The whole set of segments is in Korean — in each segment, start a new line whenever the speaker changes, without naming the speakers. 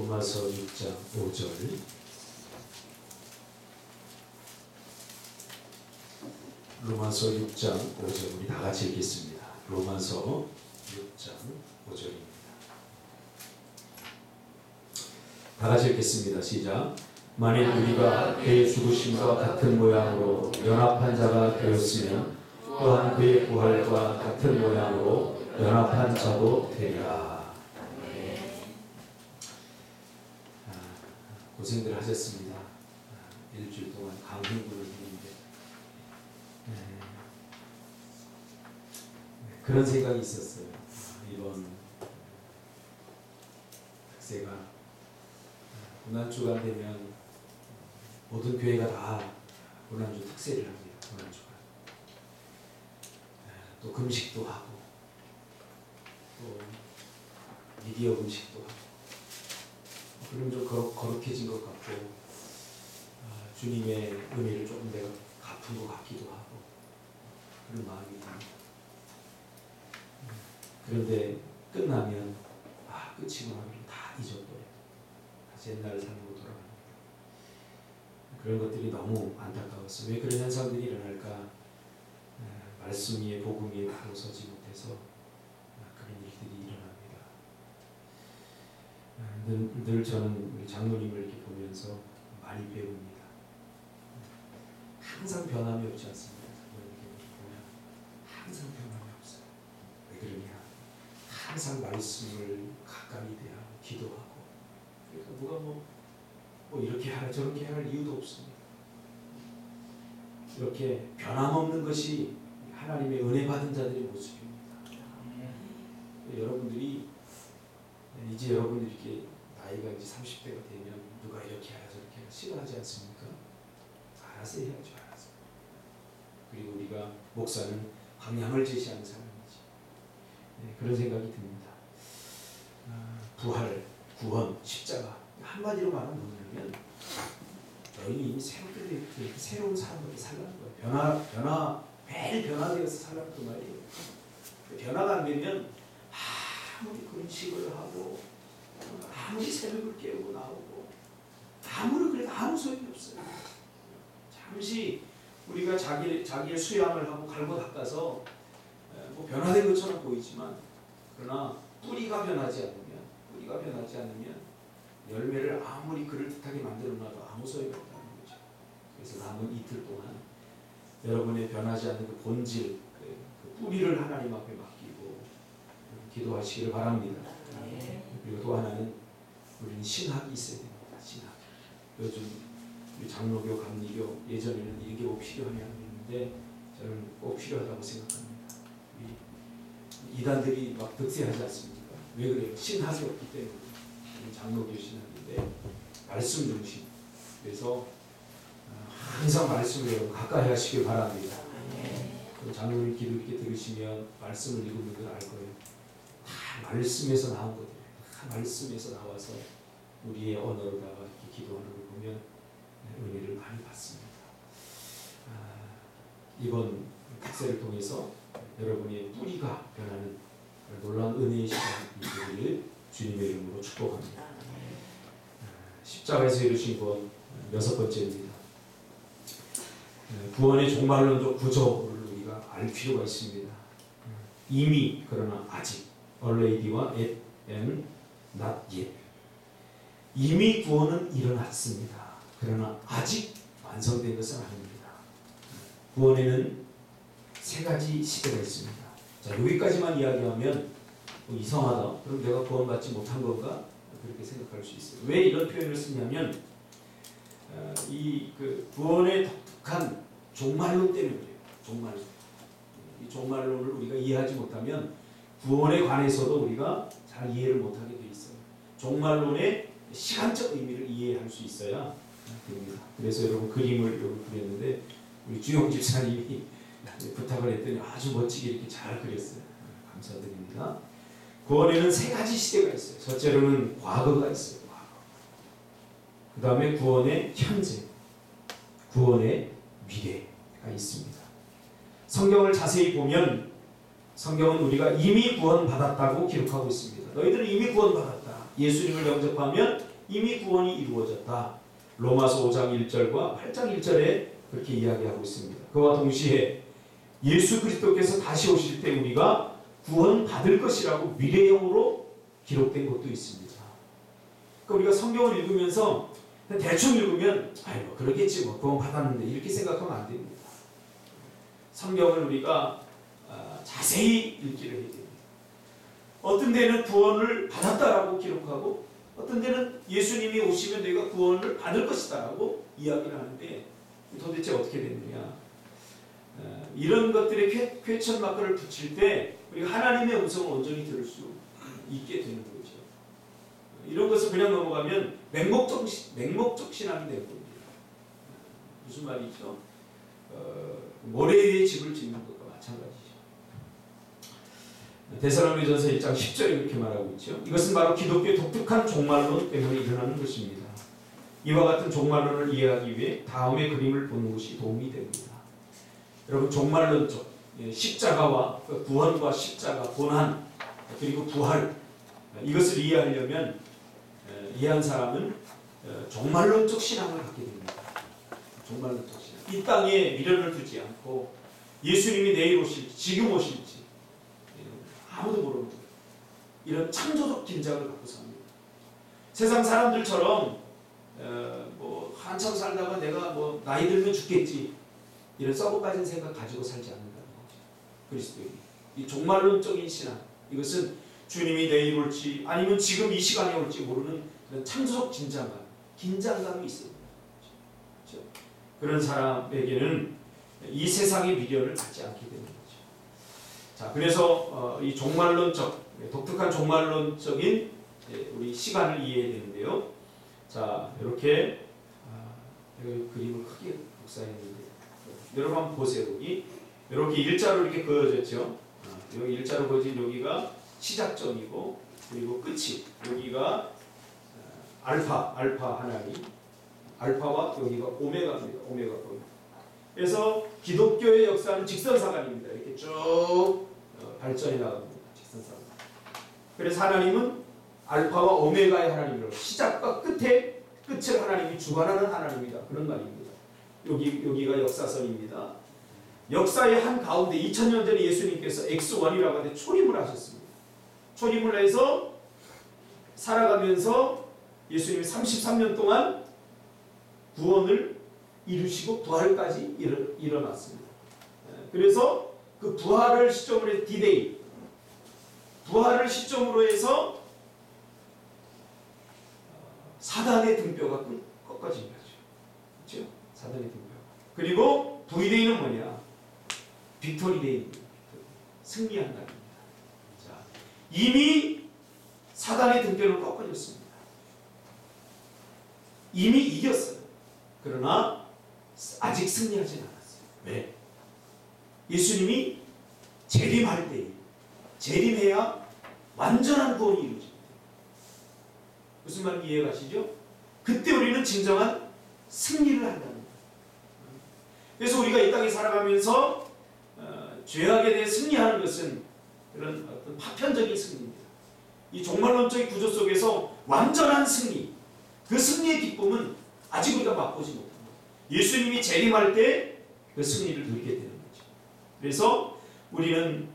로마서 6장 5절. 로마서 6장 5절 우리 다 같이 읽겠습니다. 로마서 6장 5절입니다. 다 같이 읽겠습니다. 시작. 만일 우리가 그의 죽으심과 같은 모양으로 연합한 자가 되었으면 또한 그의 부활과 같은 모양으로 연합한 자도 되리라. 고생들 하셨습니다. 일주일 동안 강행군을 했는데 그런 생각이 있었어요. 이번 특세가 고난주가 되면 모든 교회가 다 고난주 특세를 합니다. 고난주가 또 금식도 하고 또 미디어 금식도 하고 그럼 좀 거룩해진 것 같고 주님의 은혜를 조금 내가 갚은 것 같기도 하고 그런 마음이 듭니다. 그런데 끝나면 끝이구나 다 잊어버려요. 다시 옛날 삶으로 돌아갑니다. 그런 것들이 너무 안타까웠어요. 왜 그런 현상들이 일어날까? 말씀 위에 복음 위에 바로 서지 못해서 그런 일들이 일어납니다. 늘 저는 우리 장로님을 이렇게 보면서 많이 배웁니다. 항상 변함이 없지 않습니다. 보면 항상 변함이 없어요. 왜 그러냐? 항상 말씀을 가까이 대하고 기도하고 그러니까 누가 뭐 이렇게 하라 저렇게 할 이유도 없습니다. 이렇게 변함없는 것이 하나님의 은혜 받은 자들의 모습입니다. 여러분들이 이제 여러분들이 이렇게 나이가 이제 30대가 되면 누가 이렇게 하라 저렇게 하라 싫어하지 않습니까? 알아서 해야죠. 알아서. 그리고 우리가 목사는 방향을 제시하는 사람이지. 그런 생각이 듭니다. 부활, 구원, 십자가 한마디로 말하면 뭐냐면 너희는 이미 새롭게 새로운 사람으로 살라는 거예요. 매일 변화되어서 살라는 그 말이에요. 변화가 안 되면 아무리 금식을 하고 아무리 새벽을 깨우고 나오고 아무리 그래도 아무 소용이 없어요. 잠시 우리가 자기의 수양을 하고 갈고 닦아서 뭐 변화된 것처럼 보이지만 그러나 뿌리가 변하지 않으면 열매를 아무리 그럴듯하게 만들어놔도 아무 소용이 없다는 거죠. 그래서 남은 이틀 동안 여러분의 변하지 않는 그 본질, 그 뿌리를 하나님 앞에 맡기고 기도하시기를 바랍니다. 그리고 또 하나는 우리는 신학이 있어야 됩니다. 신학. 요즘 우리 장로교, 감리교 예전에는 이게 꼭 필요하냐 했는데 저는 꼭 필요하다고 생각합니다. 이단들이 막 득세하지 않습니까? 왜 그래요? 신학이 없기 때문에. 장로교 신학인데 말씀 중심. 그래서 항상 말씀을 여러분 가까이 하시길 바랍니다. 장로님 기도 이렇게 들으시면 말씀을 읽으면 알 거예요. 다 말씀에서 나온 거예요. 다 말씀에서 나와서 우리의 언어로다가 이렇게 기도하는 걸 보면 은혜를 많이 받습니다. 이번 특세를 통해서 여러분의 뿌리가 변하는 놀라운 은혜의 시간이 되기를 주님의 이름으로 축복합니다. 십자가에서 이루신 구원 6번째입니다. 구원의 종말론적 구조를 우리가 알 필요가 있습니다. 이미 그러나 아직 already와 at and not yet. 이미 구원은 일어났습니다. 그러나 아직 완성된 것은 아닙니다. 구원에는 3가지 시대가 있습니다. 자, 여기까지만 이야기하면 이상하다. 그럼 내가 구원받지 못한 건가? 그렇게 생각할 수 있어요. 왜 이런 표현을 쓰냐면 그 구원의 독특한 종말론 때문에 그래요. 종말론. 이 종말론을 우리가 이해하지 못하면 구원에 관해서도 우리가 잘 이해를 못하게 돼 있어요. 종말론의 시간적 의미를 이해할 수 있어야 됩니다. 그래서 여러분 그림을 여기 그렸는데 우리 주영 집사님이 부탁을 했더니 아주 멋지게 이렇게 잘 그렸어요. 감사드립니다. 구원에는 3가지 시대가 있어요. 첫째로는 과거가 있어요. 과거. 그 다음에 구원의 현재, 구원의 미래가 있습니다. 성경을 자세히 보면 성경은 우리가 이미 구원받았다고 기록하고 있습니다. 너희들은 이미 구원받았다. 예수님을 영접하면 이미 구원이 이루어졌다. 로마서 5장 1절과 8장 1절에 그렇게 이야기하고 있습니다. 그와 동시에 예수 그리스도께서 다시 오실 때 우리가 구원 받을 것이라고 미래형으로 기록된 것도 있습니다. 그러니까 우리가 성경을 읽으면서 대충 읽으면 아이고 그러겠지 뭐 구원 받았는데 이렇게 생각하면 안 됩니다. 성경을 우리가 자세히 읽기를 해야 됩니다. 어떤 데는 구원을 받았다라고 기록하고 어떤 데는 예수님이 오시면 너희가 구원을 받을 것이다라고 이야기를 하는데 도대체 어떻게 됐느냐. 이런 것들에 퀘스천 마크를 붙일 때 우리가 하나님의 음성을 온전히 들을 수 있게 되는 거죠. 이런 것을 그냥 넘어가면 맹목적 신앙이 되는 겁니다. 무슨 말이죠? 모래 위에 집을 짓는 것과 마찬가지죠. 데살로니가전서 1장 10절에 이렇게 말하고 있죠. 이것은 바로 기독교의 독특한 종말론 때문에 일어나는 것입니다. 이와 같은 종말론을 이해하기 위해 다음의 그림을 보는 것이 도움이 됩니다. 여러분 종말론적 십자가와 구원과 십자가, 고난 그리고 부활 이것을 이해하려면 이해한 사람은 종말론적 신앙을 갖게 됩니다. 종말론적 신앙. 이 땅에 미련을 두지 않고 예수님이 내일 오실지 지금 오실지 아무도 모르는 이런 창조적 긴장을 갖고 삽니다. 세상 사람들처럼 뭐 한참 살다가 내가 뭐 나이 들면 죽겠지 이런 썩어빠진 생각 가지고 살지 않는다는 거죠. 그리스도인이 이 종말론적인 신앙 이것은 주님이 내일 올지 아니면 지금 이 시간에 올지 모르는 그런 창조적 긴장감이 있어요. 그렇죠? 그런 사람에게는 이 세상의 미련을 갖지 않게 되는 거죠. 자, 그래서 이 종말론적 독특한 종말론적인 우리 시간을 이해해야 되는데요. 자, 이렇게 내가 그림을 크게 복사했는데 여러분 한번 보세요. 여기 이렇게 일자로 이렇게 그어졌죠. 여기 일자로 그어진 여기가 시작점이고 그리고 끝이 여기가 알파 하나님 알파와 여기가 오메가입니다. 오메가 point. 그래서 기독교의 역사는 직선사관입니다. 이렇게 쭉 발전이 나갑니다. 직선사관. 그래서 하나님은 알파와 오메가의 하나님이라고 시작과 끝을 하나님이 주관하는 하나님이다. 그런 말입니다. 여기가 역사선입니다. 역사의 한 가운데 2000년 전에 예수님께서 X1이라고 하는데 초림을 하셨습니다. 초림을 해서 살아가면서 예수님이 33년 동안 구원을 이루시고 부활까지 일어났습니다. 그래서 그 부활을 시점으로 해서 D-Day 부활을 시점으로 해서 사단의 등뼈가 꺾어진 거죠. 그렇죠? 사단의 등뼈. 그리고 V-Day는 뭐냐? 빅토리 데이입니다. 승리한 날입니다. 자, 이미 사단의 등뼈는 꺾어졌습니다. 이미 이겼어요. 그러나 아직 승리하진 않았어요. 왜? 예수님이 재림할 때 재림해야 완전한 구원이 이루어집니다. 무슨 말인지 이해가시죠? 그때 우리는 진정한 승리를 한다는 거예요. 그래서 우리가 이 땅에 살아가면서 죄악에 대해 승리하는 것은 그런 어떤 파편적인 승리입니다. 이 종말론적인 구조 속에서 완전한 승리, 그 승리의 기쁨은 아직 우리가 맛보지 못합니다. 예수님이 재림할 때 그 승리를 누리게 되는 거죠. 그래서 우리는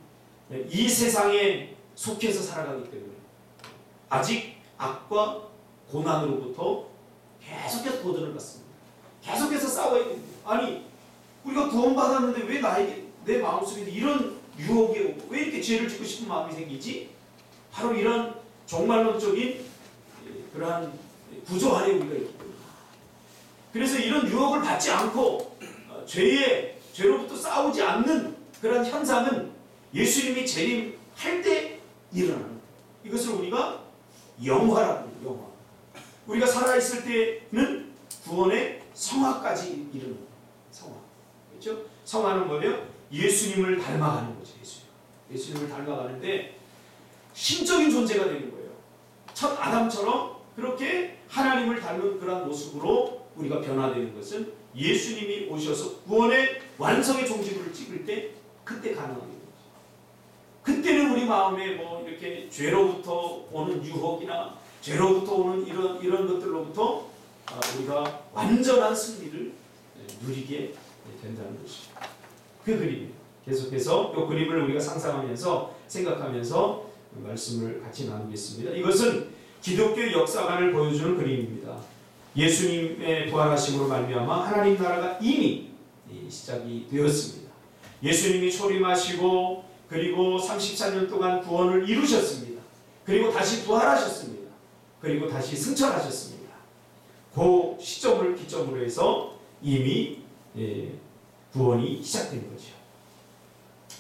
이 세상에 속해서 살아가기 때문에 아직 악과 고난으로부터 계속해서 도전을 받습니다. 계속해서 싸워야 됩니다. 아니 우리가 구원받았는데 왜 나에게 내 마음속에 이런 유혹이 오고 왜 이렇게 죄를 짓고 싶은 마음이 생기지? 바로 이런 종말론적인 그러한 구조 안에 우리가 있기 때문에 그래서 이런 유혹을 받지 않고 죄로부터 싸우지 않는 그런 현상은 예수님이 재림할 때 일어나는 거예요. 이것을 우리가 영화라고 해요. 영화. 우리가 살아있을 때는 구원의 성화까지 이르는 거예요. 성화. 그렇죠? 성화는 뭐예요? 예수님을 닮아가는 거죠. 예수님을 닮아가는데 신적인 존재가 되는 거예요. 첫 아담처럼 그렇게 하나님을 닮은 그런 모습으로 우리가 변화되는 것은 예수님이 오셔서 구원의 완성의 종지부를 찍을 때 그때 가능하게 되는 거죠. 그때는 우리 마음에 뭐 이렇게 죄로부터 오는 유혹이나 죄로부터 오는 이런 것들로부터 우리가 완전한 승리를 누리게 된다는 것입니다. 그 그림이에요. 계속해서 이 그림을 우리가 상상하면서 생각하면서 말씀을 같이 나누겠습니다. 이것은 기독교 역사관을 보여주는 그림입니다. 예수님의 부활하심으로 말미암아 하나님 나라가 이미 시작이 되었습니다. 예수님이 초림하시고 그리고 34년 동안 구원을 이루셨습니다. 그리고 다시 부활하셨습니다. 그리고 다시 승천하셨습니다. 그 시점을 기점으로 해서 이미 구원이 시작된 거죠.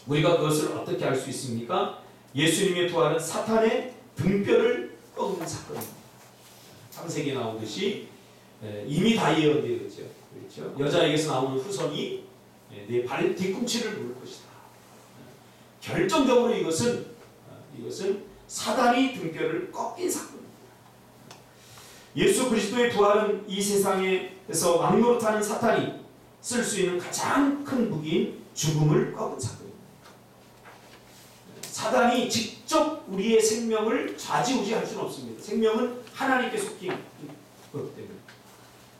우리가 그것을 어떻게 알 수 있습니까? 예수님의 부활은 사탄의 등뼈를 꺾는 사건입니다. 창세기에 나오듯이 이미 다 예언되었죠. 그렇죠? 여자에게서 나오는 후손이 내 발 뒤꿈치를 물을 것이다. 결정적으로 이것은 사단이 등뼈를 꺾인 사건입니다. 예수 그리스도의 부활은 이 세상에서 왕노릇하는 사탄이 쓸 수 있는 가장 큰 무기인 죽음을 꺾은 사건입니다. 사단이 직접 우리의 생명을 좌지우지할 수는 없습니다. 생명은 하나님께 속한 거기 때문에.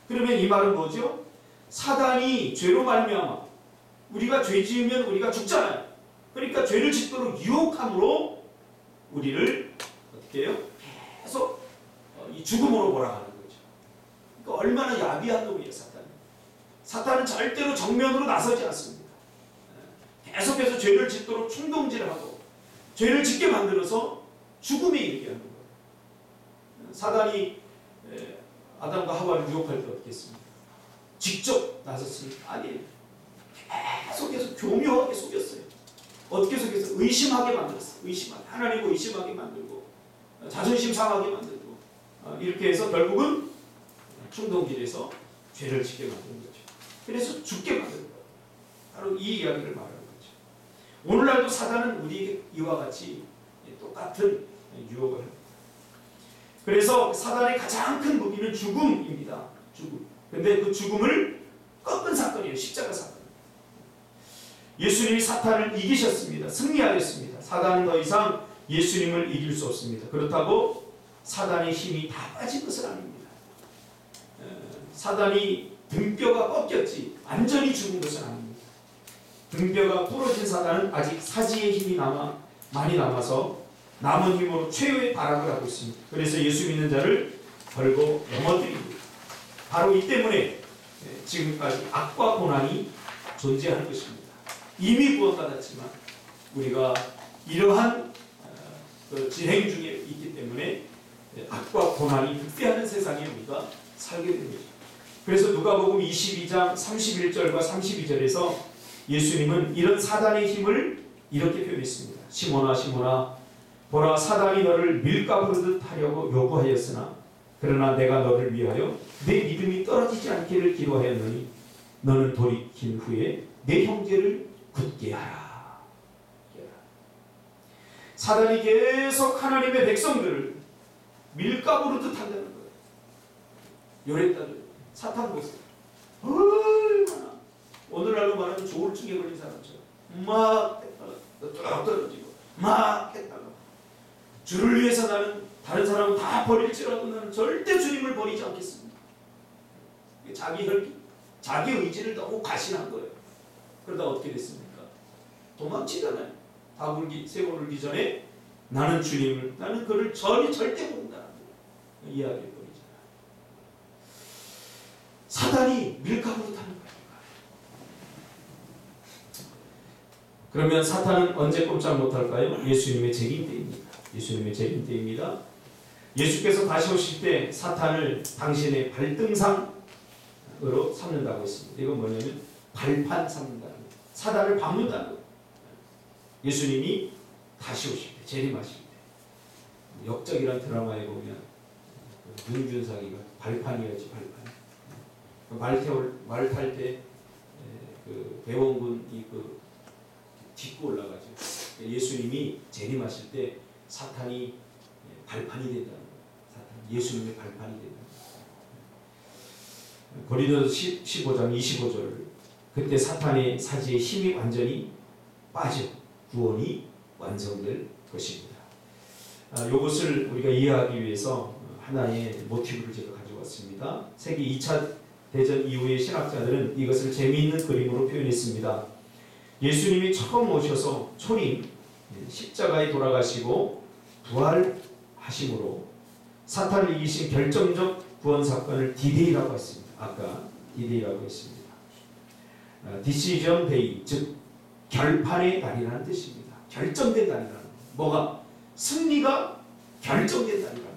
그러면 이 말은 뭐죠? 사단이 죄로 말미암아 우리가 죄 지으면 우리가 죽잖아요. 그러니까 죄를 짓도록 유혹함으로 우리를 어떻게 해요? 계속 이 죽음으로 몰아가는 거죠. 그러니까 얼마나 야비한 놈이에요, 사탄이. 사탄은 절대로 정면으로 나서지 않습니다. 계속해서 죄를 짓도록 충동질하고 죄를 짓게 만들어서 죽음에 이르게 하는 거예요. 사단이 아담과 하와를 유혹할 때 어떻게 했습니까? 직접 나섰습니까? 아니에요. 계속해서 교묘하게 속였어요. 어떻게 속였어요? 의심하게 만들었어요. 의심하게. 하나님을 의심하게 만들고 자존심 상하게 만들고 이렇게 해서 결국은 충동질에서 죄를 짓게 만드는 거죠. 그래서 죽게 만드는 거예요. 바로 이 이야기를 말하는 거죠. 오늘날도 사단은 우리에게 이와 같이 똑같은 유혹을 합니다. 그래서 사단의 가장 큰 무기는 죽음입니다. 죽음. 근데 그 죽음을 꺾은 사건이에요. 십자가 사건. 예수님이 사탄을 이기셨습니다. 승리하였습니다. 사단은 더 이상 예수님을 이길 수 없습니다. 그렇다고 사단의 힘이 다 빠진 것은 아닙니다. 사단이 등뼈가 꺾였지 완전히 죽은 것은 아닙니다. 등뼈가 부러진 사단은 아직 사지의 힘이 많이 남아서 남은 힘으로 최후의 발악을 하고 있습니다. 그래서 예수 믿는 자를 걸고 넘어뜨립니다. 바로 이 때문에 지금까지 악과 고난이 존재하는 것입니다. 이미 구원받았지만 우리가 이러한 진행 중에 있기 때문에 악과 고난이 득세하는 세상에 우리가 살게 됩니다. 그래서 누가복음 22장 31절과 32절에서 예수님은 이런 사단의 힘을 이렇게 표현했습니다. 시몬아 시몬아 보라 사단이 너를 밀가부르듯 하려고 요구하였으나 그러나 내가 너를 위하여 내 믿음이 떨어지지 않기를 기도하였노니 너는 돌이킨 후에 내 형제를 굳게 하라. 사단이 계속 하나님의 백성들을 밀가부르듯 한다는 거예요. 요랬다는 사탄 보세요. 얼마나 오늘날로 말하면 조울증에 걸린 사람처럼 막 했다가 떨어지고 막 했다가 주를 위해서 나는 다른 사람은 다 버릴지라도 나는 절대 주님을 버리지 않겠습니다. 자기 의지를 너무 과신한 거예요. 그러다 어떻게 됐습니까? 도망치잖아요. 쇠고 울기 전에 나는 그를 절대 모른다는 거예요. 이야기를 버리잖아요. 사단이 밀가부르듯 하는 거예요. 그러면 사탄은 언제 꼼짝 못할까요? 예수님의 재림 때입니다. 예수님의 재림 때입니다. 예수께서 다시 오실 때 사탄을 당신의 발등상으로 삼는다고 했습니다. 이건 뭐냐면 발판 삼는다는 거예요. 사단을 밟는다는 거예요. 예수님이 다시 오실 때, 재림하실 때. 역적이란 드라마에 보면 윤준상이가 발판이었지, 발판. 말 탈 때 그 대원군이 딛고 올라가죠. 예수님이 재림하실 때 사탄이 발판이 된다는 거예요. 예수님의 발판이 된다는 거예요. 고린도서 15장 25절 그때 사탄의 사지의 힘이 완전히 빠져 구원이 완성될 것입니다. 이것을 우리가 이해하기 위해서 하나의 모티브를 제가 가져왔습니다. 세계 2차 대전 이후의 신학자들은 이것을 재미있는 그림으로 표현했습니다. 예수님이 처음 오셔서 초림, 십자가에 돌아가시고 부활하심으로 사탄을 이기신 결정적 구원 사건을 D-Day라고 했습니다. 아까 D-Day라고 했습니다. Decision Day, 즉 결판의 날이라는 뜻입니다. 결정된 날이라는 것. 뭐가? 승리가 결정된 날이라는 거죠.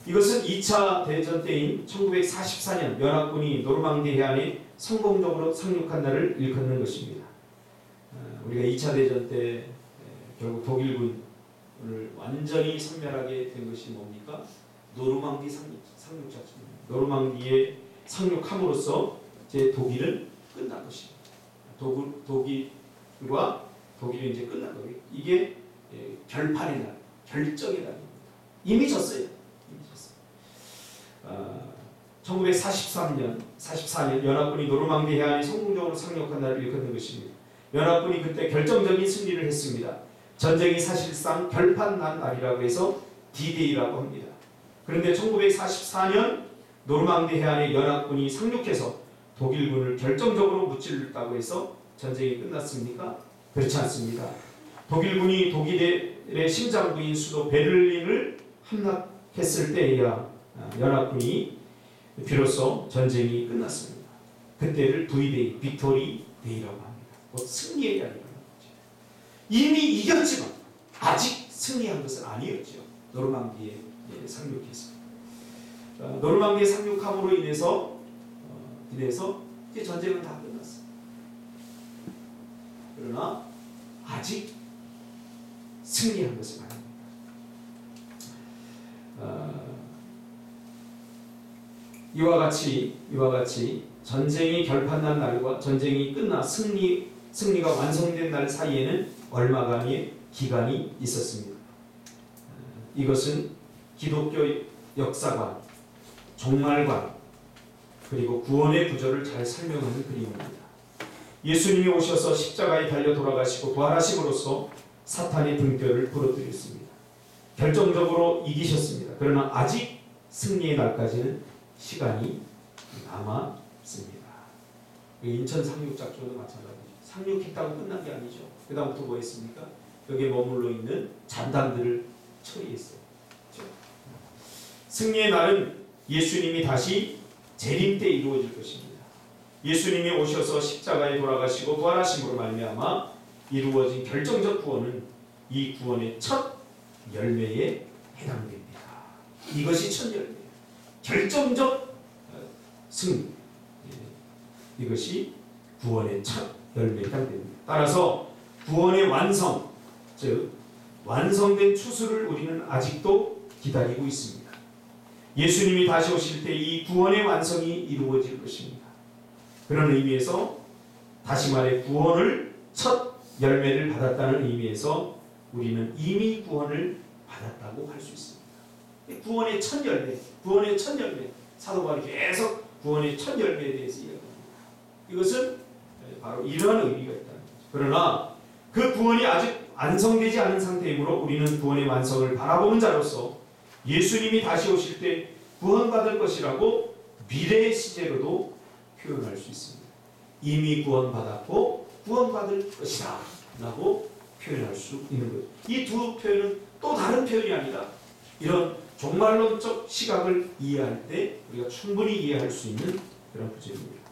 이것은 2차 대전 때인 1944년 연합군이 노르망디 해안에 성공적으로 상륙한 날을 일컫는 것입니다. 우리가 2차 대전 때 결국 독일군을 완전히 섬멸하게 된 것이 뭡니까? 노르망디 상륙작전입니다. 노르망디에 상륙함으로써 이제 독일은 끝난 것입니다. 독일이 이제 끝난 거예요. 이게 결판의 날, 결정의 날입니다. 이미 졌어요. 1944년 연합군이 노르망디 해안에 성공적으로 상륙한 날을 일컫는 것입니다. 연합군이 그때 결정적인 승리를 했습니다. 전쟁이 사실상 결판 난 날이라고 해서 D-Day라고 합니다. 그런데 1944년 노르망디 해안에 연합군이 상륙해서 독일군을 결정적으로 무찔렀다고 해서 전쟁이 끝났습니까? 그렇지 않습니다. 독일군이 독일의 심장부인 수도 베를린을 함락했을 때에야 연합군이 비로소 전쟁이 끝났습니다. 그때를 V-Day, 빅토리 데이라고 합니다. 곧 승리의 날이라는 거죠. 이미 이겼지만 아직 승리한 것은 아니었죠. 노르망디에 상륙해서. 노르망디에 상륙함으로 인해서 이제 전쟁은 다 끝났어요. 그러나 아직 승리한 것은 아닙니다. 이와 같이 전쟁이 결판난 날과 전쟁이 끝나 승리가 완성된 날 사이에는 얼마간의 기간이 있었습니다. 이것은 기독교 역사관, 종말관, 그리고 구원의 구조를 잘 설명하는 그림입니다. 예수님이 오셔서 십자가에 달려 돌아가시고 부활하심으로써 사탄의 등뼈를 부러뜨렸습니다. 결정적으로 이기셨습니다. 그러나 아직 승리의 날까지는 시간이 남았습니다. 인천 상륙작전도 마찬가지죠. 상륙했다고 끝난 게 아니죠. 그 다음부터 뭐 했습니까? 여기에 머물러 있는 잔당들을 처리했어요. 그렇죠? 승리의 날은 예수님이 다시 재림 때 이루어질 것입니다. 예수님이 오셔서 십자가에 돌아가시고 부활하심으로 말미암아 이루어진 결정적 구원은 이 구원의 첫 열매에 해당됩니다. 이것이 첫 열매예요. 결정적 승리. 이것이 구원의 첫 열매에 해당됩니다. 따라서 구원의 완성, 즉 완성된 추수를 우리는 아직도 기다리고 있습니다. 예수님이 다시 오실 때 이 구원의 완성이 이루어질 것입니다. 그런 의미에서 다시 말해 구원을 첫 열매를 받았다는 의미에서 우리는 이미 구원을 받았다고 할 수 있습니다. 구원의 첫 열매, 구원의 첫 열매. 사도 바울이 계속 구원의 첫 열매에 대해서 이야기합니다. 이것은 바로 이러한 의미가 있다는 거죠. 그러나 그 구원이 아직 완성되지 않은 상태이므로 우리는 구원의 완성을 바라보는 자로서 예수님이 다시 오실 때 구원받을 것이라고 미래의 시제로도 표현할 수 있습니다. 이미 구원받았고 구원받을 것이다 라고 표현할 수 있는 거죠. 이 두 표현은 또 다른 표현이 아니라 이런 종말론적 시각을 이해할 때 우리가 충분히 이해할 수 있는 그런 구절입니다.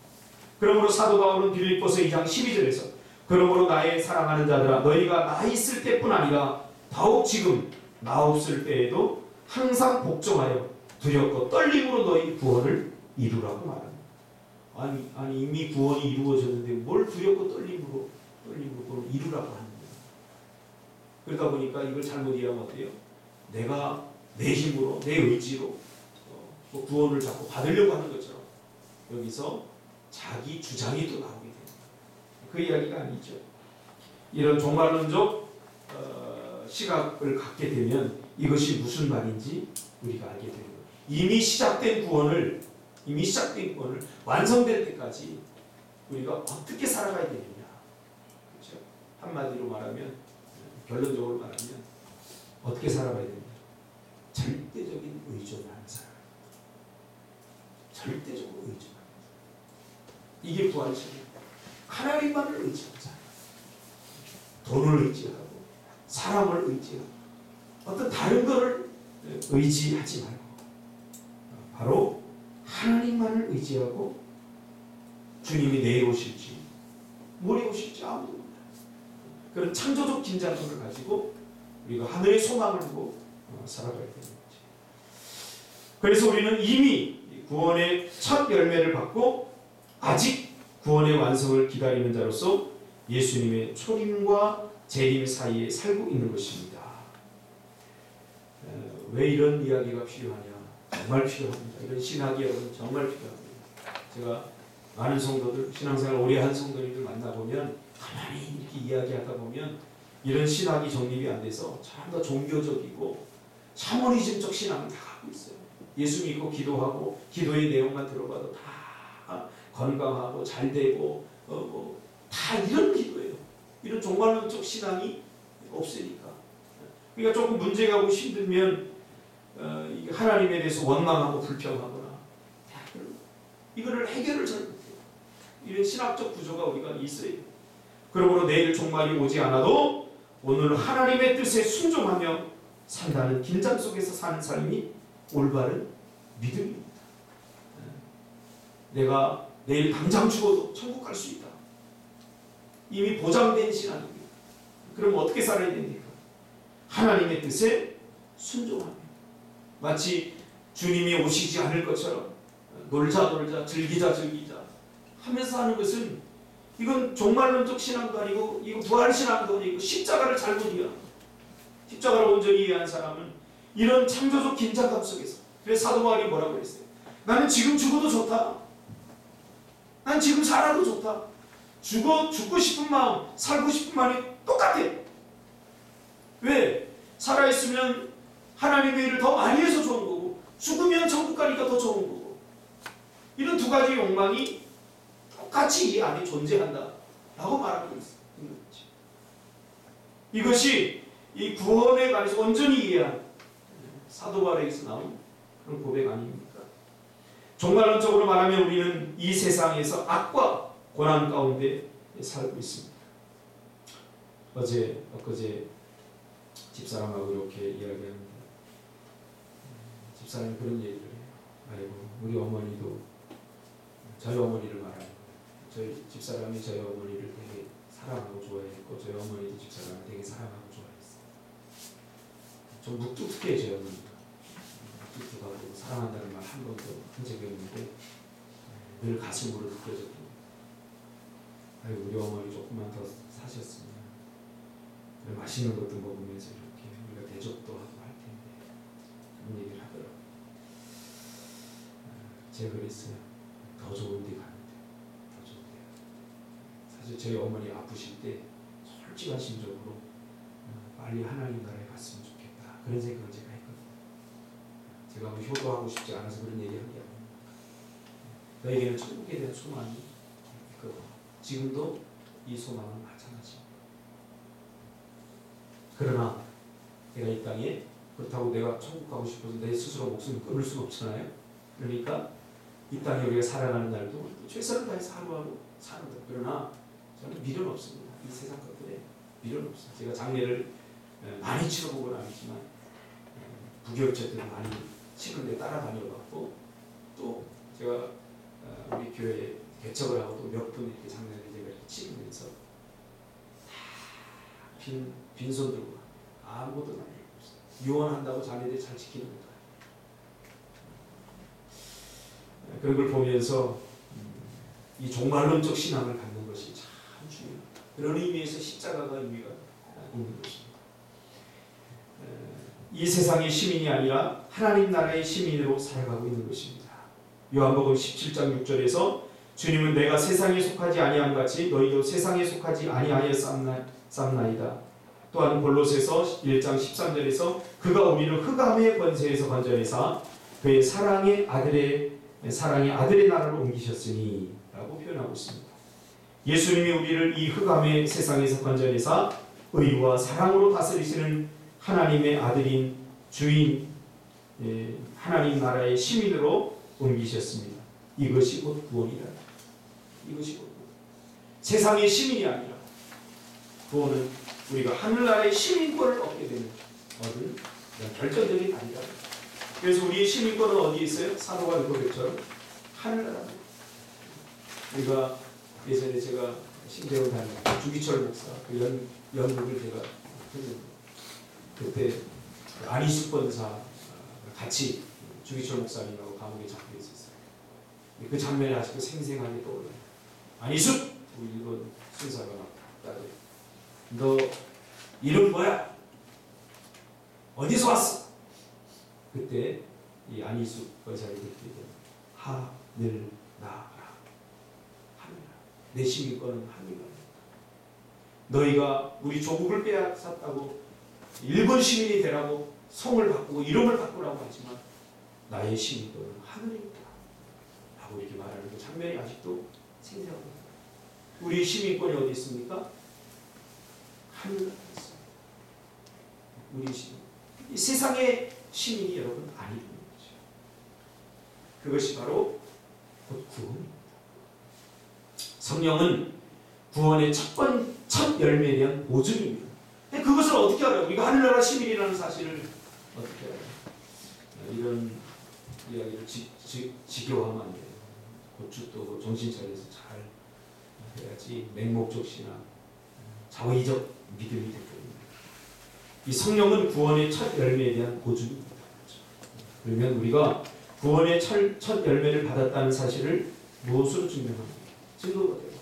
그러므로 사도 바울은 빌립보서 2장 12절에서 그러므로 나의 사랑하는 자들아 너희가 나 있을 때뿐 아니라 더욱 지금 나 없을 때에도 항상 복종하여 두렵고 떨림으로 너희 구원을 이루라고 말합니다. 아니 이미 구원이 이루어졌는데 뭘 두렵고 떨림으로 그걸 이루라고 하는 거예요. 그러다 보니까 이걸 잘못 이해하면 어때요? 내가 내 힘으로 내 의지로 구원을 자꾸 받으려고 하는 것처럼 여기서 자기 주장이 또 나오게 됩니다. 그 이야기가 아니죠. 이런 종말론적 시각을 갖게 되면 이것이 무슨 말인지 우리가 알게 되는 거예요. 이미 시작된 구원을 완성될 때까지 우리가 어떻게 살아가야 되느냐. 그렇죠? 한마디로 말하면 결론적으로 말하면 어떻게 살아가야 됩니까? 절대적인 의존을 하는 사람. 절대적으로 의존하는 사람. 이게 부활이죠. 하나님만을 의지하는 사람. 돈을 의지하고 사람을 의지하고 어떤 다른 것을 의지하지 말고 바로 하나님만을 의지하고 주님이 내일 오실지 모레 오실지 아무도 몰라요. 그런 창조적 긴장감을 가지고 우리가 하늘의 소망을 두고 살아가야 되는 거죠. 그래서 우리는 이미 구원의 첫 열매를 받고 아직 구원의 완성을 기다리는 자로서 예수님의 초림과 재림 사이에 살고 있는 것입니다. 왜 이런 이야기가 필요하냐? 정말 필요합니다. 이런 신학이 여러분 정말 필요합니다. 제가 많은 성도들, 신앙생활 오래 한 성도님들 만나보면 가만히 이렇게 이야기하다 보면 이런 신학이 정립이 안 돼서 참 더 종교적이고 샤머니즘적 신앙을 다 갖고 있어요. 예수 믿고 기도하고 기도의 내용만 들어봐도 다 건강하고 잘 되고 다 이런 기도예요. 이런 종말론적 신앙이 없으니까. 그러니까 조금 문제가 오고 힘들면 하나님에 대해서 원망하고 불평하거나 이거를 해결을 잘 못해요. 이런 신학적 구조가 우리가 있어요. 그러므로 내일 종말이 오지 않아도 오늘 하나님의 뜻에 순종하며 산다는 긴장 속에서 사는 삶이 올바른 믿음입니다. 내가 내일 당장 죽어도 천국 갈 수 있다. 이미 보장된 신앙입니다. 그럼 어떻게 살아야 됩니까? 하나님의 뜻에 순종하며 마치 주님이 오시지 않을 것처럼 놀자 즐기자 하면서 하는 것은 이건 종말론적 신앙도 아니고 이거 부활 신앙도 아니고 십자가를 잘못 이해하는 거예요. 십자가를 온전히 이해한 사람은 이런 창조적 긴장감 속에서 그래서 사도 바울이 뭐라고 그랬어요? 나는 지금 죽어도 좋다. 난 지금 살아도 좋다. 죽고 싶은 마음, 살고 싶은 마음이 똑같아. 왜? 살아있으면 하나님의 일을 더 많이 해서 좋은 거고 죽으면 천국 가니까 더 좋은 거고 이런 두 가지 욕망이 똑같이 이 안에 존재한다 라고 말하고 있는 거지. 이것이 이 구원에 관해서 온전히 이해한 사도 바울에게서 나온 그런 고백 아닙니까? 종말론적으로 말하면 우리는 이 세상에서 악과 고난 가운데 살고 있습니다. 엊그제 집사람하고 이렇게 이야기하는데 집사람이 그런 얘기를 해요. 아이고 우리 어머니도 저희 어머니를 말하는 거예요. 저희 집사람이 저희 어머니를 되게 사랑하고 좋아했고 저희 어머니도 집사람을 되게 사랑하고 좋아했어요. 좀 묵뚝뚝해요. 저희 어머니가 묵뚝뚝하고 사랑한다는 말 한 번도 한 적이 없는데 늘 가슴으로 느껴졌고 아이고 우리 어머니 조금만 더 사셨으면 맛있는 것도 먹으면서 이렇게 우리가 대접도 하고 할 텐데 그런 얘기를 하더라고요. 제가 그랬어요. 더 좋은 데 가는데 더 좋은 데. 사실 저희 어머니 아프실 때 솔직한 심적으로 빨리 하나님 나라에 갔으면 좋겠다 그런 생각을 제가 했거든요. 제가 뭐 효도하고 싶지 않아서 그런 얘기를 하는 게 아닙니다. 너에게는 천국에 대한 소망이 있거든. 지금도 이 소망은 마찬가지입니다. 그러나 내가 이 땅에 그렇다고 내가 천국 가고 싶어서 내 스스로 목숨을 끊을 수는 없잖아요. 그러니까 이 땅에 우리가 살아가는 날도 최선을 다해서 하루하루 사는 것. 그러나 저는 미련 없습니다. 이 세상 것들에 미련 없어요. 제가 장례를 많이 치러보고는 아니지만 부교육자들 많이 치는데 따라다녀봤고 또 제가 우리 교회에 개척을 하고 또 몇 분 이렇게 장례를 제가 이렇게 치르면서 빈손 들고 아무것도 남기고 없어요. 유언한다고 자네들 잘 지키는 거다. 그런 걸 보면서 이 종말론적 신앙을 갖는 것이 참 중요합니다. 그런 의미에서 십자가가 의미가 있는 것입니다. 이 세상의 시민이 아니라 하나님 나라의 시민으로 살아가고 있는 것입니다. 요한복음 17장 6절에서 주님은 내가 세상에 속하지 아니함 같이 너희도 세상에 속하지 아니하였사옵나이다. 또한 골로새서 1장 13절에서 그가 우리를 흑암의 권세에서 건져내사 그의 사랑의 아들의 나라로 옮기셨으니 라고 표현하고 있습니다. 예수님이 우리를 이 흑암의 세상에서 건져내사 의와 사랑으로 다스리시는 하나님의 아들인 주인 하나님 나라의 시민으로 옮기셨습니다. 이것이 곧 구원이다. 이것이 곧 구원. 세상의 시민이 아니라 구원은 우리가 하늘나라의 시민권을 얻게 되는 얻은 결정적인 아니다. 그래서 우리의 시민권은 어디에 있어요? 사도 바울 고백처럼 하늘나라입니다. 우리가 예전에 제가 신대원 다닐 때 주기철 목사 그 연극을 제가 했는데 그때 안희숙 권사 같이 주기철 목사님하고 감옥에 잡혀 있었어요. 그 장면이 아직도 생생하게 떠올라요. 안희숙! 우리 일본 순사가 막 따져. 너 이름 뭐야? 어디서 왔어? 그때 이 안희숙 권사를 듣게 돼. 하늘 나라. 하늘. 내 시민권은 하늘나라. 너희가 우리 조국을 빼앗았다고 일본 시민이 되라고 성을 바꾸고 이름을 바꾸라고 하지만 나의 시민권은 하늘입니다. 라고 이렇게 말하는 그 장면이 아직도 생생합니다. 우리 시민권이 어디 있습니까? 하늘나라에 있습니다. 우리 시민. 이 세상의 시민이 여러분 아니라는 거죠. 그것이 바로 곧 구원입니다. 성령은 구원의 첫 열매에 대한 보증입니다. 그것을 어떻게 알아요? 우리가 하늘나라 시민이라는 사실을 어떻게 알아요? 이런 이야기를 지겨워하면 안 돼요. 고추도 정신 차려서 잘 해야지 맹목적시나 자의적 믿음이 될 겁니다. 이 성령은 구원의 첫 열매에 대한 보증입니다. 그러면 우리가 구원의 첫 열매를 받았다는 사실을 무엇으로 증명합니까? 증거가 돼요.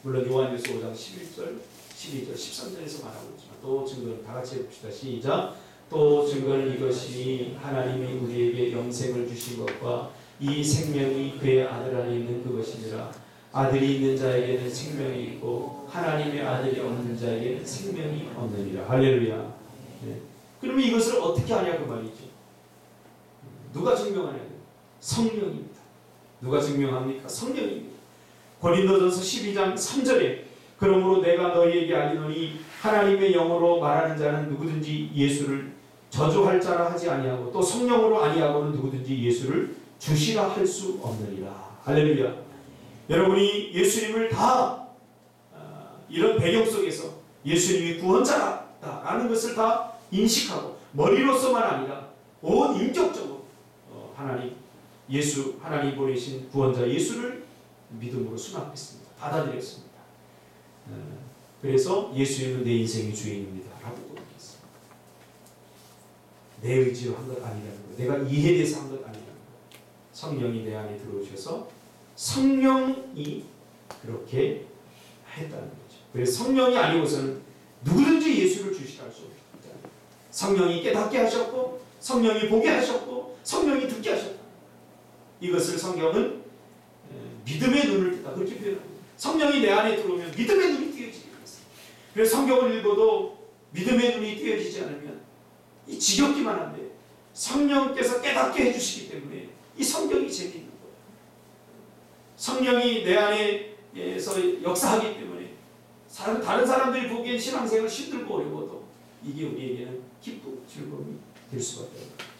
물론 요한일서 5장 11절, 12절, 13절에서 말하고 있지만 또 증거는 다 같이 해봅시다. 시작. 또 증거는 이것이 하나님이 우리에게 영생을 주신 것과 이 생명이 그의 아들 안에 있는 그것이니라. 아들이 있는 자에게는 생명이 있고 하나님의 아들이 없는 자에게는 생명이 없느니라. 할렐루야. 네. 그러면 이것을 어떻게 하냐 그 말이죠. 누가 증명하냐고요? 성령입니다. 누가 증명합니까? 성령입니다. 고린도전서 12장 3절에 그러므로 내가 너희에게 알리노니 하나님의 영으로 말하는 자는 누구든지 예수를 저주할 자라 하지 아니하고 또 성령으로 아니하고는 누구든지 예수를 주시라 할 수 없느니라. 할렐루야. 여러분이 예수님을 다 이런 배경 속에서 예수님이 구원자라는 것을 다 인식하고 머리로서만 아니라 온 인격적으로 하나님 보내신 구원자 예수를 믿음으로 수납했습니다. 받아들였습니다. 그래서 예수님은 내 인생의 주인입니다. 라고 고백했습니다. 내 의지로 한 것 아니라는 것, 내가 이해돼서 한 것 아니라는 것. 성령이 내 안에 들어오셔서 성령이 그렇게 했다는 거죠. 그래서 성령이 아니고서는 누구든지 예수를 주시라 할 수 없다. 성령이 깨닫게 하셨고 성령이 보게 하셨고 성령이 듣게 하셨다. 이것을 성경은 믿음의 눈을 뜬다 그렇게 표현합니다. 성령이 내 안에 들어오면 믿음의 눈이 띄어지게 됩니다. 그래서 성경을 읽어도 믿음의 눈이 띄어지지 않으면 이 지겹기만 한데 성령께서 깨닫게 해주시기 때문에 이 성경이 재미있는 거예요. 성령이 내 안에서 역사하기 때문에 다른 사람들이 보기엔 신앙생활 힘들고 어려워도 이게 우리에게는 기쁨, 즐거움이 될 수밖에 없는 거죠.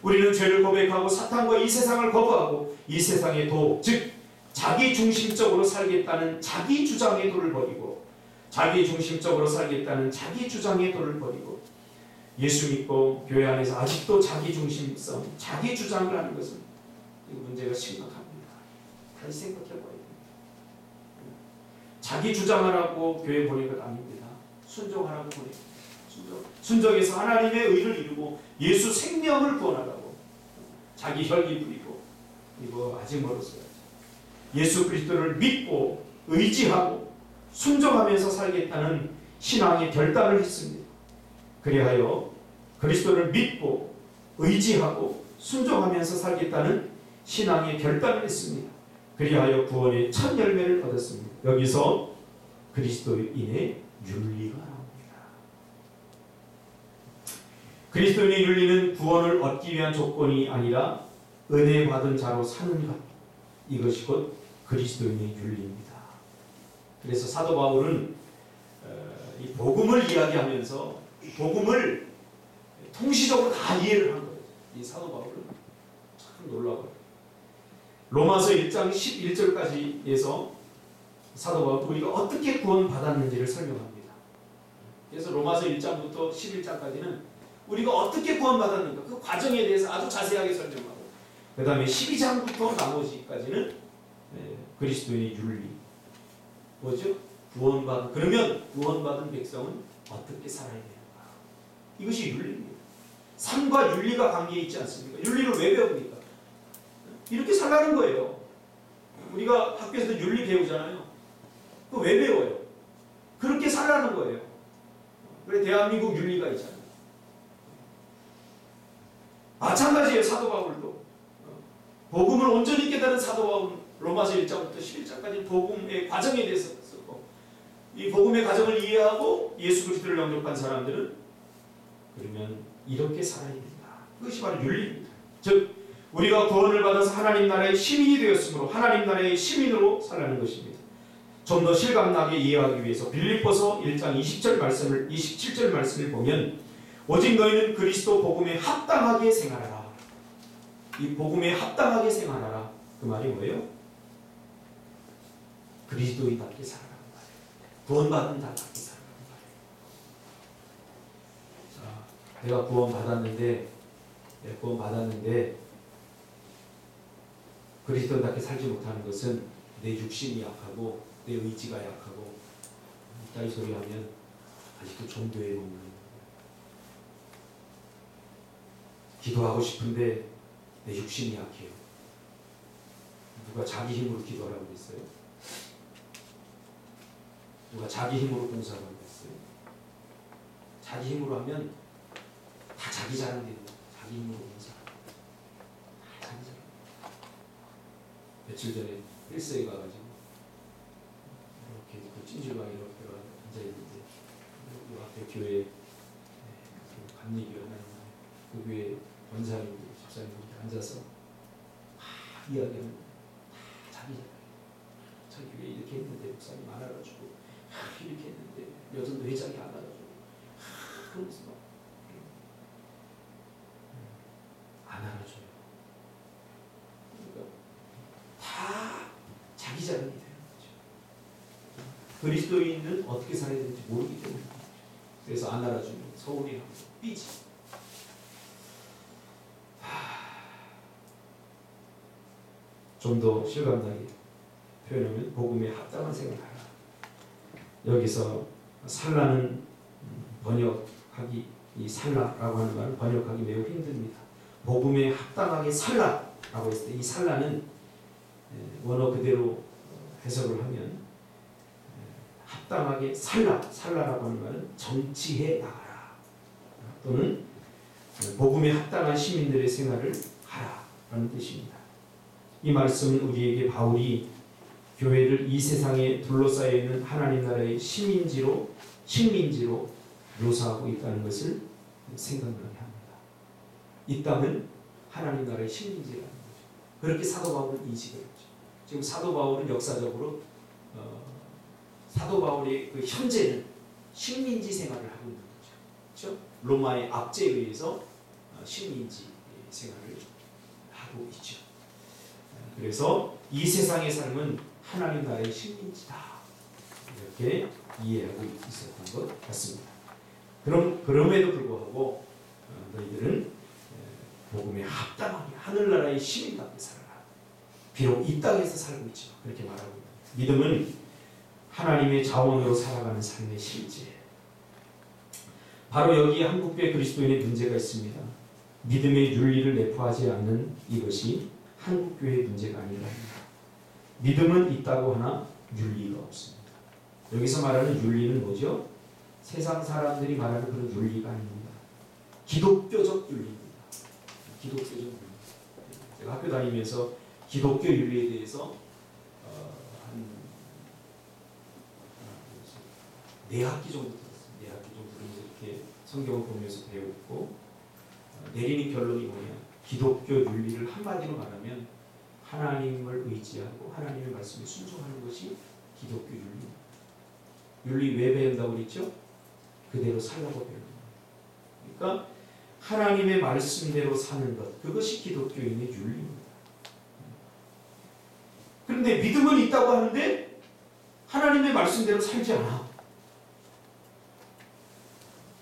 우리는 죄를 고백하고 사탄과 이 세상을 거부하고 이 세상의 도, 즉 자기 중심적으로 살겠다는 자기 주장의 도를 버리고 자기 중심적으로 살겠다는 자기 주장의 도를 버리고 예수 믿고 교회 안에서 아직도 자기 중심성, 자기 주장을 하는 것은 이 문제가 심각합니다. 다시 생각해 봐야 됩니다. 자기 주장하라고 교회 보낸 것 아닙니다. 순종하라고 보낸 것. 순종해서 하나님의 의를 이루고 예수 생명을 구원하라고 자기 혈기 부리고 이거 아직 멀었어요. 예수 그리스도를 믿고 의지하고 순종하면서 살겠다는 신앙의 결단을 했습니다. 그리하여 그리스도를 믿고 의지하고 순종하면서 살겠다는 신앙의 결단을 했습니다. 그리하여 구원의 첫 열매를 얻었습니다. 여기서 그리스도인의 윤리가 나옵니다. 그리스도인의 윤리는 구원을 얻기 위한 조건이 아니라 은혜 받은 자로 사는 것. 이것이 곧 그리스도인의 윤리입니다. 그래서 사도 바울은 이 복음을 이야기하면서 이 복음을 통시적으로 다 이해를 한 거예요. 이 사도 바울은 참 놀라워요. 로마서 1장 11절까지에서 사도 바울 우리가 어떻게 구원받았는지를 설명합니다. 그래서 로마서 1장부터 11장까지는 우리가 어떻게 구원받았는가 그 과정에 대해서 아주 자세하게 설명하고, 그 다음에 12장부터 나머지까지는 그리스도의 윤리, 뭐죠? 그러면 구원받은 백성은 어떻게 살아야 되는가, 이것이 윤리입니다. 삶과 윤리가 관계에 있지 않습니까? 윤리를 왜 배웁니까? 이렇게 살라는 거예요. 우리가 학교에서도 윤리 배우잖아요. 그거 왜 배워요? 그렇게 살라는 거예요. 그래 대한민국 윤리가 있잖아요. 마찬가지예요. 사도 바울도 복음을 온전히 깨달은 사도 바울은 로마서 1장부터 11장까지 복음의 과정에 대해서 쓰고, 이 복음의 과정을 이해하고 예수 그리스도를 영접한 사람들은 그러면 이렇게 살아야 된다. 그것이 바로 윤리입니다. 즉 우리가 구원을 받아서 하나님 나라의 시민이 되었으므로 하나님 나라의 시민으로 살라는 것입니다. 좀 더 실감나게 이해하기 위해서 빌립보서 1장 27절 말씀을 보면, 오직 너희는 그리스도 복음에 합당하게 생활하라. 이 복음에 합당하게 생활하라. 그 말이 뭐예요? 그리스도인답게 살아가는 말이에요. 구원받은 자답게 살아가는 말이에요. 자, 내가 구원받았는데 그리스도인답게 살지 못하는 것은 내 육신이 약하고 내 의지가 약하고, 이따위 소리 하면 아직도 종교에 머무는 거예요. 기도하고 싶은데 내 육신이 약해요. 누가 자기 힘으로 기도하라고 그랬어요? 누가 자기 힘으로 봉사하라고 그랬어요? 자기 힘으로 하면 다 자기 자랑 되는 거예요. 자기 힘으로 봉사. 다 자기 자랑. 며칠 전에 헬스에 가가지고 이렇게 그 찜질방에 이렇게 앉아있는데, 그 앞에 교회 감리교회 하나님, 그 교회 원사님, 집사님 이렇게 앉아서 막 이야기하는 거예요. 다 자기 자랑. 자기 왜 이렇게 했는데 목사님 안 알아주고, 이렇게 했는데 여전도 회장이 안 알아주고, 그러면서 안 알아줘요. 그러니까 다 자기 자랑이 되는 거죠. 그리스도인은 어떻게 살아야 되는지 모르기 때문에. 그래서 안 알아주면 서울이 나고 삐지. 좀 더 실감나게 표현하면 복음에 합당한 생각하라. 여기서 살라는 번역하기, 이 살라라고 하는 말을 번역하기 매우 힘듭니다. 복음에 합당하게 살라라고 했을 때 이 살라는 원어 그대로 해석을 하면 합당하게 살라라고 하는 말은 정치해 나가라, 또는 복음에 합당한 시민들의 생활을 하라라는 뜻입니다. 이 말씀은 우리에게 바울이 교회를 이 세상에 둘러싸여 있는 하나님 나라의 식민지로 묘사하고 있다는 것을 생각나게 합니다. 이 땅은 하나님 나라의 식민지라는 거죠. 그렇게 사도 바울은 인식을 했죠. 지금 사도 바울은 역사적으로 사도 바울의 그 현재는 식민지 생활을 하고 있는 거죠. 그렇죠? 로마의 압제에 의해서 식민지 생활을 하고 있죠. 그래서 이 세상의 삶은 하나님 나라의 식민지다, 이렇게 이해하고 있었던 것 같습니다. 그럼에도 불구하고 너희들은 복음에 합당하게 하늘나라의 시민답게 살아라. 비록 이 땅에서 살고 있지만 그렇게 말하고 있습니다. 믿음은 하나님의 자원으로 살아가는 삶의 실제예요. 바로 여기에 한국교회 그리스도인의 문제가 있습니다. 믿음의 윤리를 내포하지 않는 이것이 한국교회의 문제가 아니라 합니다. 믿음은 있다고 하나 윤리가 없습니다. 여기서 말하는 윤리는 뭐죠? 세상 사람들이 말하는 그런 윤리가 아닙니다. 기독교적 윤리입니다. 기독교적 윤리. 제가 학교 다니면서 기독교 윤리에 대해서 한 4학기 정도 들었어요. 4학기 정도 이렇게 성경을 보면서 배웠고, 내리는 결론이 뭐냐? 기독교 윤리를 한마디로 말하면 하나님을 의지하고 하나님의 말씀에 순종하는 것이 기독교 윤리입니다. 윤리 왜 배운다고 그랬죠? 그대로 살라고 배우는 거예요. 그러니까 하나님의 말씀대로 사는 것, 그것이 기독교인의 윤리입니다. 그런데 믿음은 있다고 하는데 하나님의 말씀대로 살지 않아.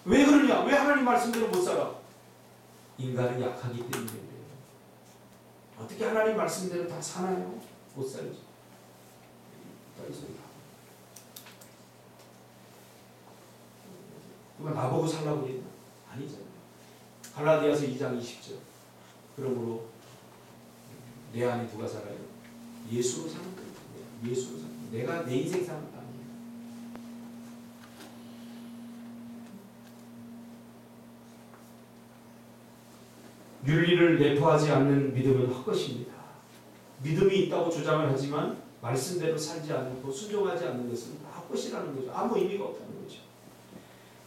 왜 그러냐? 왜 하나님 말씀대로 못 살아? 인간은 약하기 때문에 그래요. 어떻게 하나님 말씀대로 다 사나요? 못 살지. 누가 나보고 살라고 그랬나? 아니잖아요. 갈라디아서 2장 20절. 그러므로 내 안에 누가 살아요? 예수로 사는 거예요. 예수로 사는 거예요. 내가 내 인생 사는 거 아니에요. 윤리를 내포하지 않는 믿음은 헛것입니다. 믿음이 있다고 주장을 하지만 말씀대로 살지 않고 순종하지 않는 것은 헛것이라는 거죠. 아무 의미가 없다는 거죠.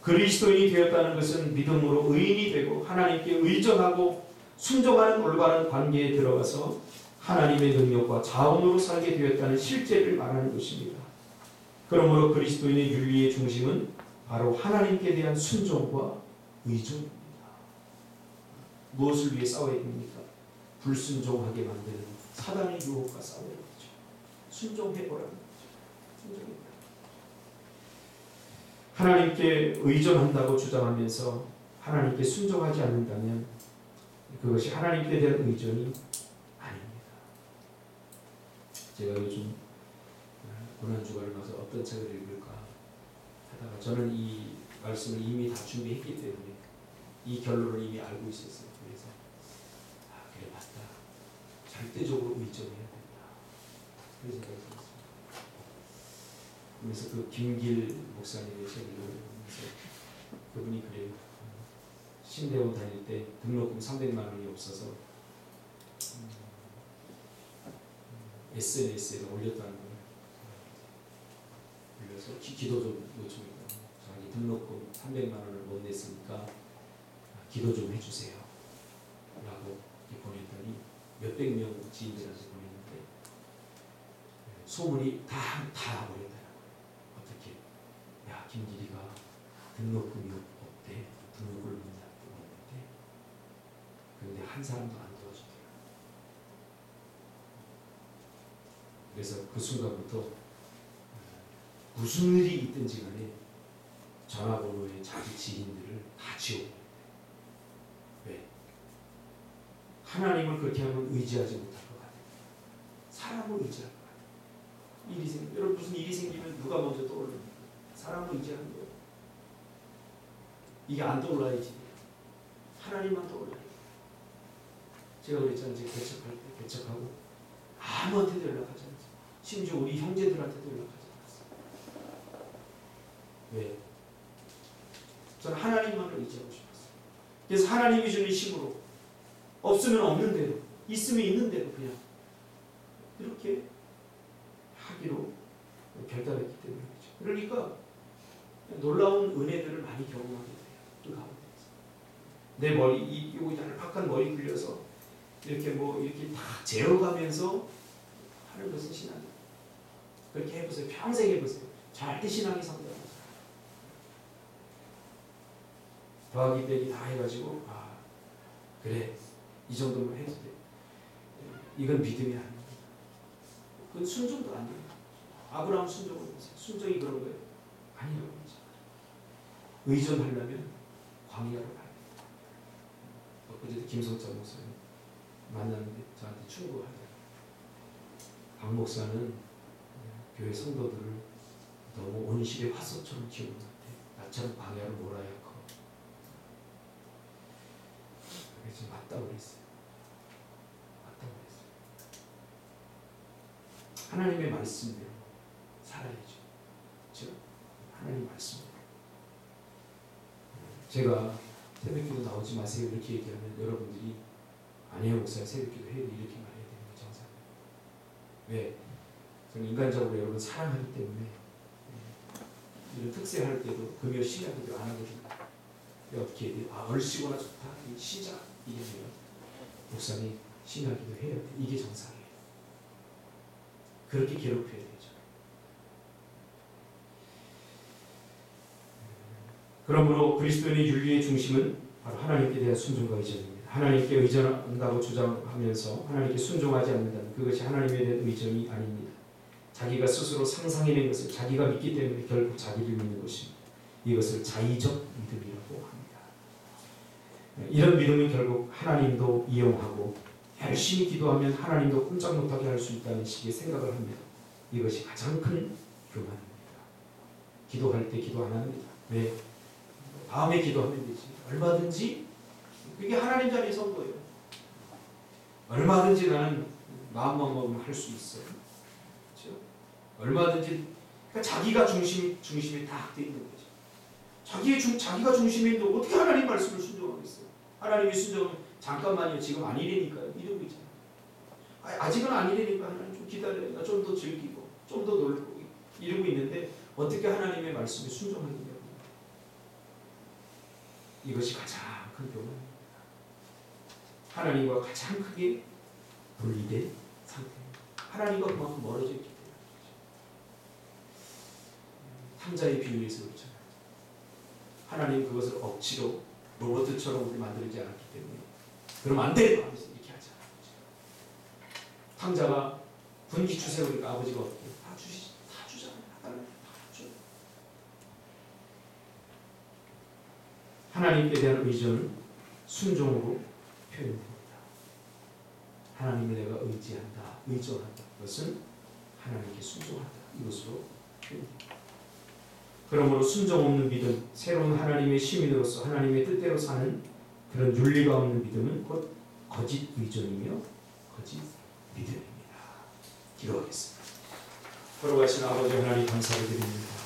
그리스도인이 되었다는 것은 믿음으로 의인이 되고 하나님께 의존하고 순종하는 올바른 관계에 들어가서 하나님의 능력과 자원으로 살게 되었다는 실제를 말하는 것입니다. 그러므로 그리스도인의 윤리의 중심은 바로 하나님께 대한 순종과 의존입니다. 무엇을 위해 싸워야 됩니까? 불순종하게 만드는 사단의 유혹과 싸워야 되죠. 순종해보라는 거죠. 순종해보라. 하나님께 의존한다고 주장하면서 하나님께 순종하지 않는다면 그것이 하나님께 대한 의존이 아닙니다. 제가 요즘 고난주간을 와서 어떤 책을 읽을까 하다가 저는 이 말씀을 이미 다 준비했기 때문에 이 결론을 이미 알고 있었어요. 그래서 그래 맞다. 절대적으로 의존해야 된다. 그런 생각이 들었습니다. 그래서 그 김길 목사님의 책을 읽으면서 그분이 그래요. 신대원 다닐 때 등록금 300만 원이 없어서 SNS에 올렸다는 거예요. 올려서 기도 좀 요청했다고. 자기 등록금 300만 원을 못 냈으니까 기도 좀 해주세요. 라고 보냈더니 몇백 명 지인들한테 보냈는데 소문이 다 버렸더라고요. 어떻게? 야, 김길이가 등록금이 없대. 등록을 못 냈대. 그런데 한 사람도 안 도와주더라고요. 그래서 그 순간부터 무슨 일이 있든지 간에 전화번호에 자기 지인들을 다 지워버려요. 왜? 하나님을 그렇게 하면 의지하지 못할 것 같아요. 사람을 의지할 것 같아요. 일이 여러분 무슨 일이 생기면 누가 먼저 떠오릅니까? 사람을 의지하는 거예요. 이게 안 떠올라야지. 하나님만 떠올라요. 제가 그랬잖아요. 제가 개척할 때 개척하고 아무한테도 연락하지 않았어요. 심지어 우리 형제들한테도 연락하지 않았어요. 왜? 저는 하나님만을 의지하고 싶었어요. 그래서 하나님이 주는 힘으로 없으면 없는 대로, 있으면 있는 대로 그냥 이렇게 하기로 결단했기 때문이죠. 그러니까 놀라운 은혜들을 많이 경험하게 돼요. 그 가운데서 내 머리, 요거 얄팍한 머리 굴려서 이렇게 이렇게 다 재어가면서 하는 것은 신앙이에요. 그렇게 해보세요. 평생 해보세요. 절대 신앙이 성장하죠. 더하기 빼기 다 해가지고 그래 이 정도면 해도 돼. 이건 믿음이 아닙니다. 그건 순종도 아니에요. 아브라함 순종을 보세요. 순종이 그런 거예요? 아니라고 하죠. 의존하려면 광야로 가야 돼요. 어제도 김성찬 목사님 만났는데 저한테 충고하더라고요. 박 목사는 교회 성도들을 너무 온실의 화소처럼 키우는 것 같아. 나처럼 광야로 몰아야 커. 그래서 맞다고 그랬어요. 맞다고 그랬어요. 하나님의 말씀대로 살아야죠. 그렇죠? 하나님 말씀대로. 제가 새벽기도 나오지 마세요 이렇게 얘기하면 여러분들이 아니에요 목사님 새벽기도 해야 돼 이렇게 말해야 되는 게 정상이에요. 왜? 저는 인간적으로 여러분 사랑하기 때문에 이런 특세할 때도 금요 신약기도 안 하거든요. 어떻게 해야 돼? 얼씨구나 좋다. 시작. 이게 돼요. 목사님 신약기도 해야 돼. 이게 정상이에요. 그렇게 괴롭혀야 되죠. 그러므로 그리스도인의 윤리의 중심은 바로 하나님께 대한 순종과 의존입니다. 하나님께 의존한다고 주장하면서 하나님께 순종하지 않는다면 그것이 하나님에 대한 의존이 아닙니다. 자기가 스스로 상상해낸 것을 자기가 믿기 때문에 결국 자기를 믿는 것입니다. 이것을 자의적 믿음이라고 합니다. 이런 믿음은 결국 하나님도 이용하고 열심히 기도하면 하나님도 꼼짝 못하게 할 수 있다는 식의 생각을 합니다. 이것이 가장 큰 교만입니다. 기도할 때 기도 안 합니다. 왜? 다음에 기도하면 되지. 얼마든지 그게 하나님 자리에 선 거예요. 얼마든지 나는 마음만 먹으면 할 수 있어요. 그렇죠? 얼마든지 그러니까 자기가 중심이 딱 돼 있는 거죠. 자기가 중심인데 어떻게 하나님 말씀을 순종하겠어요? 하나님이 순종은 잠깐만요. 지금 아니래니까요. 이러고 있잖아요. 아직은 아니래니까 하나님 좀 기다려요. 좀 더 즐기고 좀 더 놀고 이러고 있는데 어떻게 하나님의 말씀에 순종하느냐고. 이것이 가장 큰 교만입니다. 하나님과 가장 크게 분리된 상태입니다. 하나님과 그만큼 멀어져 있기 때문에 탕자의 비유에서 그렇잖아요. 하나님 그것을 억지로 로봇처럼 우리 만들지 않았기 때문에 그럼 안 돼! 이렇게 하잖아요. 탕자가 분기추 세우니까 아버지가 어떻게 다 주잖아요. 하나님 다 줘. 하나님께 대한 의존은 순종으로 표현됩니다. 하나님을 내가 의지한다, 의존한다. 그것은 하나님께 순종한다. 이것으로 표현됩니다. 그러므로 순종 없는 믿음, 새로운 하나님의 시민으로서 하나님의 뜻대로 사는 그런 윤리가 없는 믿음은 곧 거짓 의존이며 거짓 믿음입니다. 기도하겠습니다. 걸어가신 아버지 하나님 감사를 드립니다.